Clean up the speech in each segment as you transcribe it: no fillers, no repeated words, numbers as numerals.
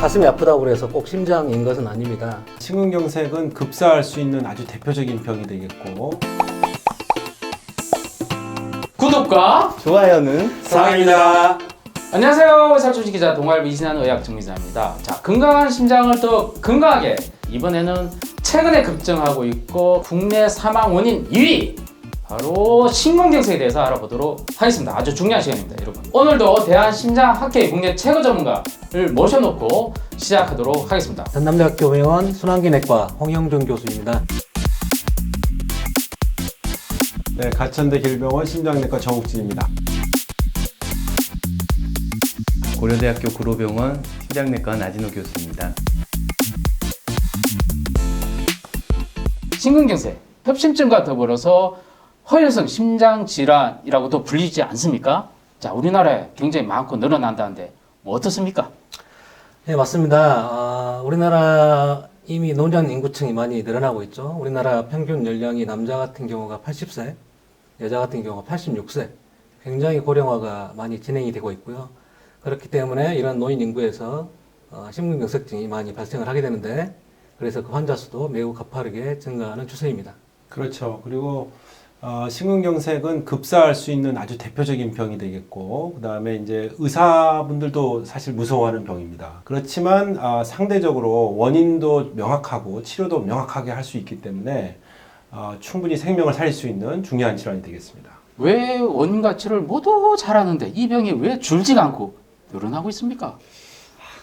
가슴이 아프다고 해서 꼭 심장인 것은 아닙니다. 심근경색은 급사할 수 있는 아주 대표적인 병이 되겠고, 구독과 좋아요는 사랑입니다. 안녕하세요. 의사출신 기자 동아일보 이신한 의학 정기자입니다. 자, 건강한 심장을 더 건강하게, 이번에는 최근에 급증하고 있고 국내 사망 원인 2위 바로 심근경색에 대해서 알아보도록 하겠습니다. 아주 중요한 시간입니다, 여러분. 오늘도 대한심장학회 국내 최고 전문가를 모셔놓고 시작하도록 하겠습니다. 전남대학교 병원 순환기내과 홍영준 교수입니다. 네, 가천대 길병원 심장내과 정욱진입니다. 고려대학교 구로병원 심장내과 나진호 교수입니다. 심근경색, 협심증과 더불어서 허혈성 심장질환이라고도 불리지 않습니까? 자, 우리나라에 굉장히 많고 늘어난다는데 뭐 어떻습니까? 네, 맞습니다. 우리나라 이미 노년 인구층이 많이 늘어나고 있죠. 우리나라 평균 연령이 남자 같은 경우가 80세, 여자 같은 경우가 86세. 굉장히 고령화가 많이 진행이 되고 있고요. 그렇기 때문에 이런 노인 인구에서 심근경색증이 많이 발생을 하게 되는데, 그래서 그 환자 수도 매우 가파르게 증가하는 추세입니다. 그렇죠. 그리고 심근경색은 급사할 수 있는 아주 대표적인 병이 되겠고, 그 다음에 이제 의사분들도 사실 무서워하는 병입니다. 그렇지만 상대적으로 원인도 명확하고 치료도 명확하게 할 수 있기 때문에 충분히 생명을 살릴 수 있는 중요한 질환이 되겠습니다. 왜 원인과 치료를 모두 잘하는데 이 병이 왜 줄지가 않고 늘어나고 있습니까?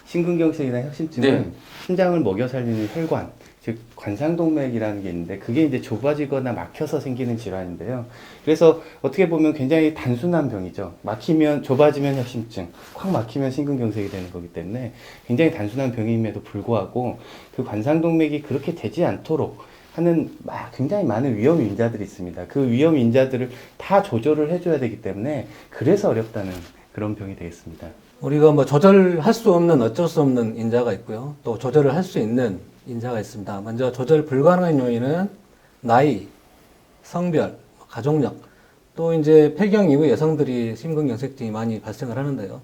심근경색이나 협심증은 네. 심장을 먹여 살리는 혈관, 즉 관상동맥이라는 게 있는데 그게 이제 좁아지거나 막혀서 생기는 질환인데요. 그래서 어떻게 보면 굉장히 단순한 병이죠. 막히면 좁아지면 협심증, 콱 막히면 심근경색이 되는 거기 때문에 굉장히 단순한 병임에도 불구하고 그 관상동맥이 그렇게 되지 않도록 하는 굉장히 많은 위험 인자들이 있습니다. 그 위험 인자들을 다 조절을 해줘야 되기 때문에 그래서 어렵다는 그런 병이 되겠습니다. 우리가 뭐 조절할 수 없는 어쩔 수 없는 인자가 있고요. 또 조절을 할 수 있는 인자가 있습니다. 먼저 조절 불가능한 요인은 나이, 성별, 가족력, 또 이제 폐경 이후 여성들이 심근경색증이 많이 발생을 하는데요.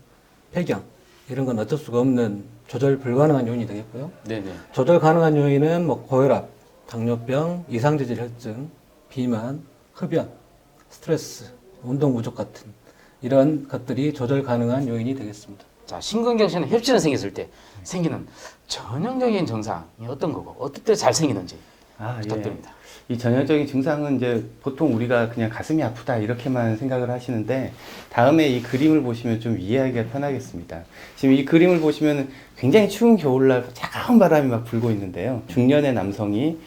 폐경, 이런 건 어쩔 수가 없는 조절 불가능한 요인이 되겠고요. 네네. 조절 가능한 요인은 뭐 고혈압, 당뇨병, 이상재질 혈증, 비만, 흡연, 스트레스, 운동 부족 같은 이런 것들이 조절 가능한 요인이 되겠습니다. 자, 심근경색은 협진이 생겼을 때 생기는 전형적인 증상이 어떤 거고 어떨 때 잘 생기는지 부탁드립니다. 이 전형적인 증상은 이제 보통 우리가 그냥 가슴이 아프다 이렇게만 생각을 하시는데 다음에 이 그림을 보시면 좀 이해하기가 편하겠습니다. 지금 이 그림을 보시면 굉장히 추운 겨울날 차가운 바람이 막 불고 있는데요. 중년의 남성이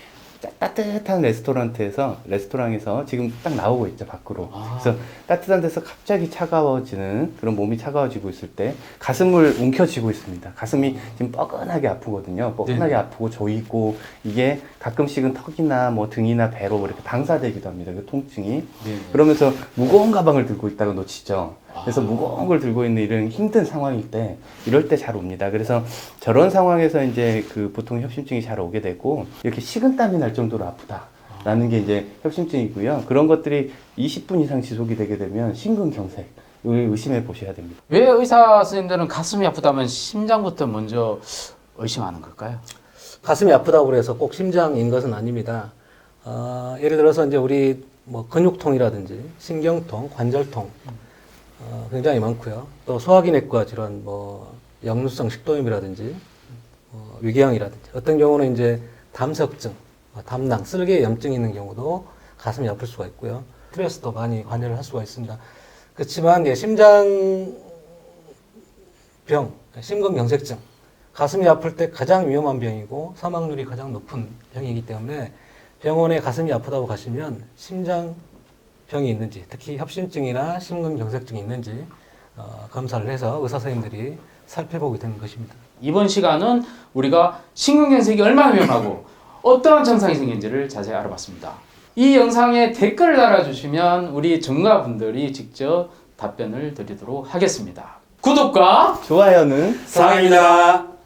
따뜻한 레스토랑에서 지금 딱 나오고 있죠, 밖으로. 그래서 따뜻한 데서 갑자기 차가워지는 그런 몸이 차가워지고 있을 때 가슴을 움켜쥐고 있습니다. 가슴이 지금 뻐근하게 아프거든요. 뻐근하게 아프고 조이고 이게 가끔씩은 턱이나 뭐 등이나 배로 이렇게 방사되기도 합니다. 그 통증이. 그러면서 무거운 가방을 들고 있다가 놓치죠. 그래서 무거운 걸 들고 있는 이런 힘든 상황일 때 이럴 때 잘 옵니다. 그래서 저런 상황에서 이제 그 보통 협심증이 잘 오게 되고 이렇게 식은땀이 날 정도로 아프다라는 게 이제 협심증이고요. 그런 것들이 20분 이상 지속이 되게 되면 심근경색 의심해 보셔야 됩니다. 왜 의사 선생님들은 가슴이 아프다면 심장부터 먼저 의심하는 걸까요? 가슴이 아프다고 해서 꼭 심장인 것은 아닙니다. 예를 들어서 이제 우리 뭐 근육통이라든지 신경통, 관절통 굉장히 많고요. 또 소화기내과 질환, 뭐 역류성 식도염이라든지 위궤양이라든지 어떤 경우는 이제 담석증, 담낭, 쓸개 염증이 있는 경우도 가슴이 아플 수가 있고요. 스트레스도 많이 관여를 할 수가 있습니다. 그렇지만 심장병, 심근경색증, 가슴이 아플 때 가장 위험한 병이고 사망률이 가장 높은 병이기 때문에 병원에 가슴이 아프다고 가시면 심장병이 있는지, 특히 협심증이나 심근경색증이 있는지 검사를 해서 의사 선생님들이 살펴보게 되는 것입니다. 이번 시간은 우리가 심근경색이 얼마나 위험하고 어떠한 증상이 생긴지를 자세히 알아봤습니다. 이 영상에 댓글을 달아주시면 우리 전문가분들이 직접 답변을 드리도록 하겠습니다. 구독과 좋아요는 사랑입니다.